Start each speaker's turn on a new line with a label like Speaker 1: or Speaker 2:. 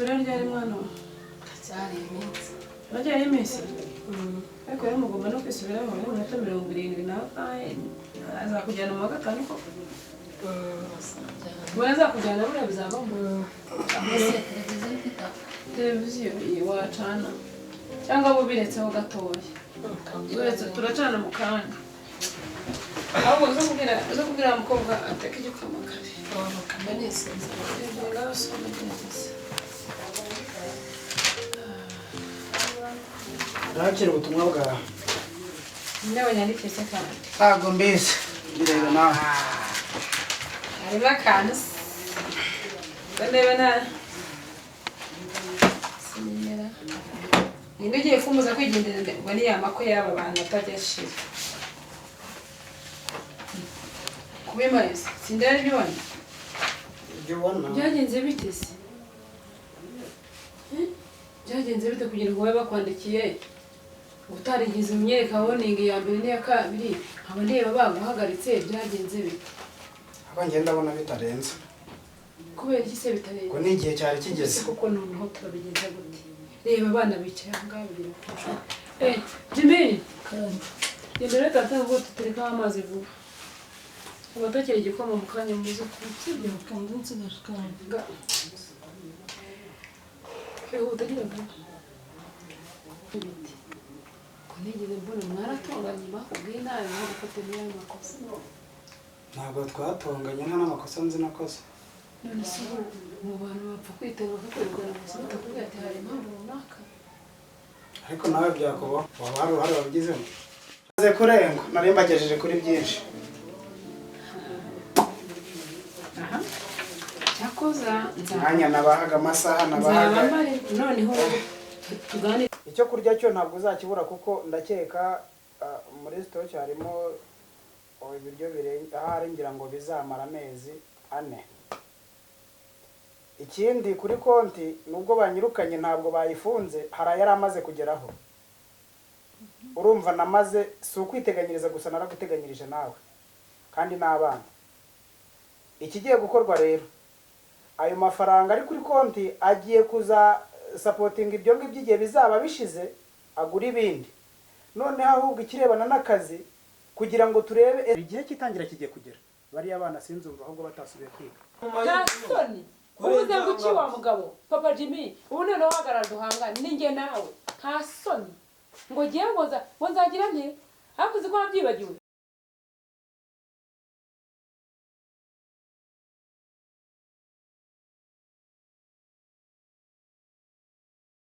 Speaker 1: Ryari mwana
Speaker 2: cyari iminsi
Speaker 1: ryari iminsi ariko rero mugomba no kwisubiraho mu minota 70 nawe azakujyana mu wa gatanu koko azakujyana buriya bizavamo televiziyo wacana cyangwa bubiretseho gatoya turacana mu kanya ahubwo zo kubwira umukobwa ateka igikoma kare
Speaker 2: bakame nisinze
Speaker 3: Rakira ubutumwa bwawe.
Speaker 1: Ndawe nyandike se kandi.
Speaker 3: Ntago mbizi. Bireba nawe.
Speaker 1: Harimo akantu. Ndebe na. Sinera. Ninde ugiye kumuza kwigendera ngo ni yamako y'aba bantu atajyashira. Kubimaze. Sindari byone.
Speaker 3: Ibyo ubona.
Speaker 1: Byagenze bite se? Byagenze bite kugira ngo babe bakwandikiye? Utarigize umenyereka warning ya mbere n'iya kabiri aba ndeba baguhagaritse byagenze bite
Speaker 3: Abanjye ndabona bitarenze
Speaker 1: kubera iki se bitarenze
Speaker 3: ko n'igihe cyari kigeze
Speaker 1: kuko noneho turabigenza gute reba abana bicaye ngaho bigira Jimmy yendere tata ngo tutereka amazi vuba ubatakira igikoma mu kanya muze kubyo kandi nsigashikanga utagira ngo nigeze mbona mwaratonganye bakubwiye nabi nko gufata niyo makosa
Speaker 3: ntabwo twatonganye nta n'amakosa nzi nakoze
Speaker 1: none se mu bantu bapfa kwitanga bakakurikirana gusa batakubwira ati hari impamvu runaka
Speaker 3: ariko nawe byakuba waba hari uruhare wabigizemo maze kurenga nari mbagejeje kuri byinshi
Speaker 1: aha cyakoza
Speaker 3: mwanya nabahaga amasaha nabahaga
Speaker 1: noneho tugane
Speaker 3: icyo kurya cyo ntabwo uzakibura kuko ndakeka muri store cyarimo ibiryo birenga ahari ngira ngo bizamara amezi 4 ikindi kuri konti nubwo banyirukanye ntabwo bayifunze hari yari amaze kugeraho urumva namaze si ukwiteganyiriza gusa naraguteganyirije nawe kandi n'abana ikigiye gukorwa rero ayo mafaranga ari kuri konti agiye kuza supporting ibyo ngibyo igihe bizaba bishize agura ibindi noneho ahubwo ikirebana n'akazi kugira ngo turebe igihe kitangira kigiye kugera bari abana sinzumva ahubwo batasubiye kwiga
Speaker 1: Gasoni ubuze ngo iki wa mugabo Papa Jimmy ubu none wahagarara duhangane ninge nawe nta soni ngo giye ngo nzagira nte hakuze ko wabyibagiwe